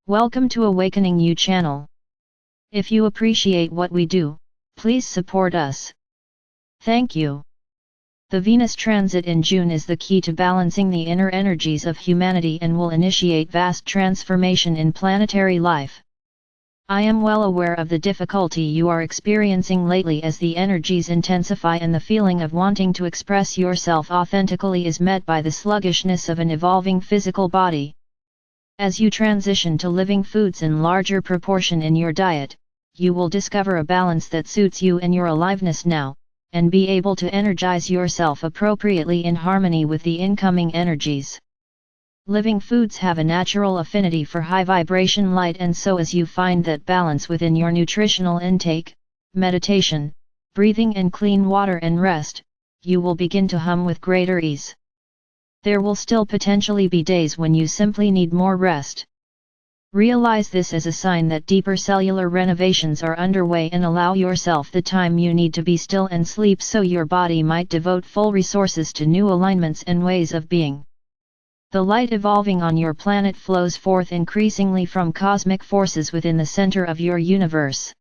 Welcome to AwakeningYOU channel. If you appreciate what we do, please support us. Thank you. The Venus transit in June is the key to balancing the inner energies of humanity and will initiate vast transformation in planetary life. I am well aware of the difficulty you are experiencing lately as the energies intensify and the feeling of wanting to express yourself authentically is met by the sluggishness of an evolving physical body. As you transition to living foods in larger proportion in your diet, you will discover a balance that suits you and your aliveness now, and be able to energize yourself appropriately in harmony with the incoming energies. Living foods have a natural affinity for high vibration light, and so as you find that balance within your nutritional intake, meditation, breathing and clean water and rest, you will begin to hum with greater ease. There will still potentially be days when you simply need more rest. Realize this as a sign that deeper cellular renovations are underway, and allow yourself the time you need to be still and sleep so your body might devote full resources to new alignments and ways of being. The light evolving on your planet flows forth increasingly from cosmic forces within the center of your universe.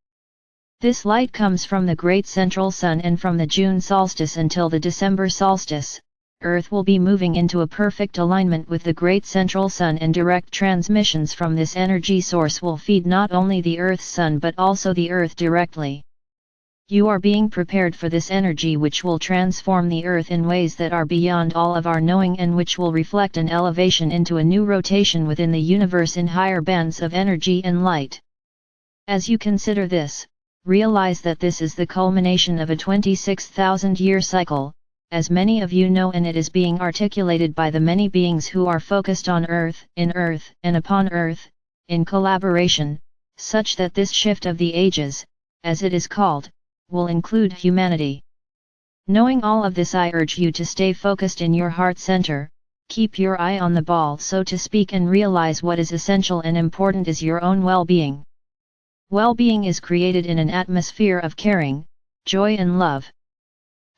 This light comes from the great central sun, and from the June solstice until the December solstice, Earth will be moving into a perfect alignment with the great central sun, and direct transmissions from this energy source will feed not only the Earth's sun but also the Earth directly. You are being prepared for this energy, which will transform the Earth in ways that are beyond all of our knowing, and which will reflect an elevation into a new rotation within the universe in higher bands of energy and light. As you consider this, realize that this is the culmination of a 26,000-year cycle, as many of you know, and it is being articulated by the many beings who are focused on Earth, in Earth, and upon Earth, in collaboration, such that this shift of the ages, as it is called, will include humanity. Knowing all of this, I urge you to stay focused in your heart center, keep your eye on the ball, so to speak, and realize what is essential and important is your own well-being. Well-being is created in an atmosphere of caring, joy and love.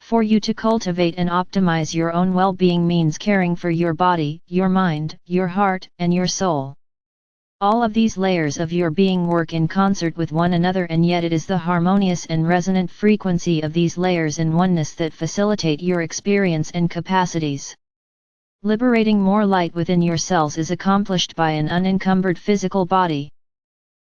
For you to cultivate and optimize your own well-being means caring for your body, your mind, your heart, and your soul. All of these layers of your being work in concert with one another, and yet it is the harmonious and resonant frequency of these layers in oneness that facilitate your experience and capacities. Liberating more light within your cells is accomplished by an unencumbered physical body.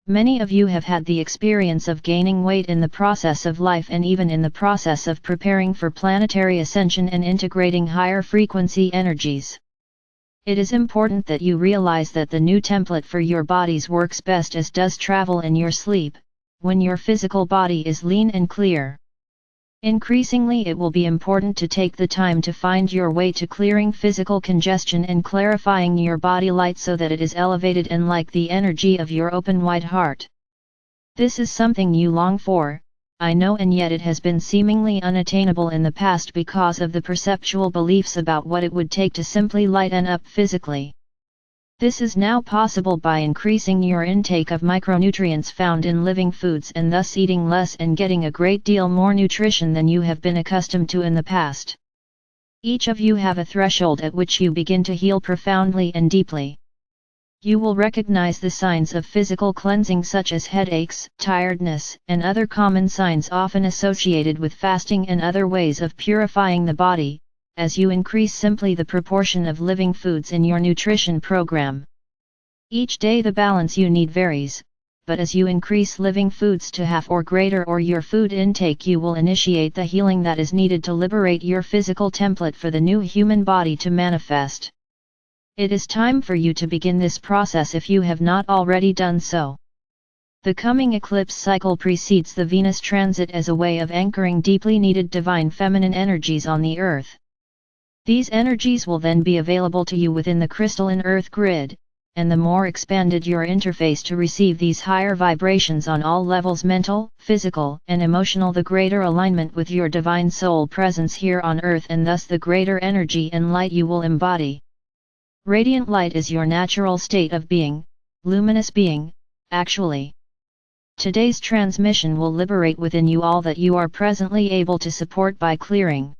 Many of you have had the experience of gaining weight in the process of life, and even in the process of preparing for planetary ascension and integrating higher frequency energies. It is important that you realize that the new template for your bodies works best as does travel in your sleep, when your physical body is lean and clear. Increasingly, it will be important to take the time to find your way to clearing physical congestion and clarifying your body light so that it is elevated and like the energy of your open wide heart. This is something you long for, I know, and yet it has been seemingly unattainable in the past because of the perceptual beliefs about what it would take to simply lighten up physically. This is now possible by increasing your intake of micronutrients found in living foods, and thus eating less and getting a great deal more nutrition than you have been accustomed to in the past. Each of you have a threshold at which you begin to heal profoundly and deeply. You will recognize the signs of physical cleansing such as headaches, tiredness, and other common signs often associated with fasting and other ways of purifying the body, as you increase simply the proportion of living foods in your nutrition program. Each day the balance you need varies, but as you increase living foods to half or greater or your food intake, you will initiate the healing that is needed to liberate your physical template for the new human body to manifest. It is time for you to begin this process if you have not already done so. The coming eclipse cycle precedes the Venus transit as a way of anchoring deeply needed divine feminine energies on the Earth. These energies will then be available to you within the crystalline Earth grid, and the more expanded your interface to receive these higher vibrations on all levels, mental, physical, and emotional, the greater alignment with your divine soul presence here on Earth, and thus the greater energy and light you will embody. Radiant light is your natural state of being, luminous being, actually. Today's transmission will liberate within you all that you are presently able to support by clearing.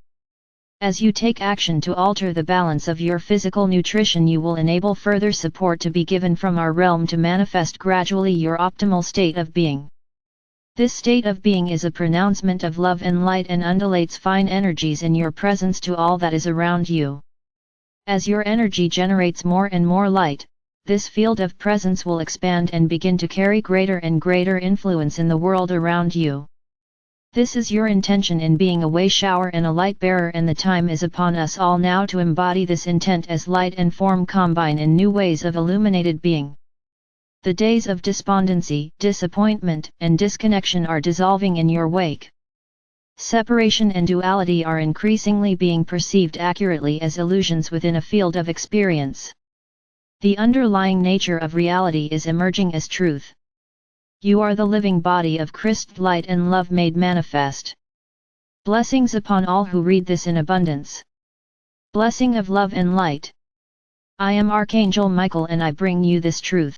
As you take action to alter the balance of your physical nutrition, you will enable further support to be given from our realm to manifest gradually your optimal state of being. This state of being is a pronouncement of love and light and undulates fine energies in your presence to all that is around you. As your energy generates more and more light, this field of presence will expand and begin to carry greater and greater influence in the world around you. This is your intention in being a way shower and a light bearer, and the time is upon us all now to embody this intent as light and form combine in new ways of illuminated being. The days of despondency, disappointment, and disconnection are dissolving in your wake. Separation and duality are increasingly being perceived accurately as illusions within a field of experience. The underlying nature of reality is emerging as truth. You are the living body of Christ light and love made manifest. Blessings upon all who read this in abundance. Blessing of love and light. I am Archangel Michael and I bring you this truth.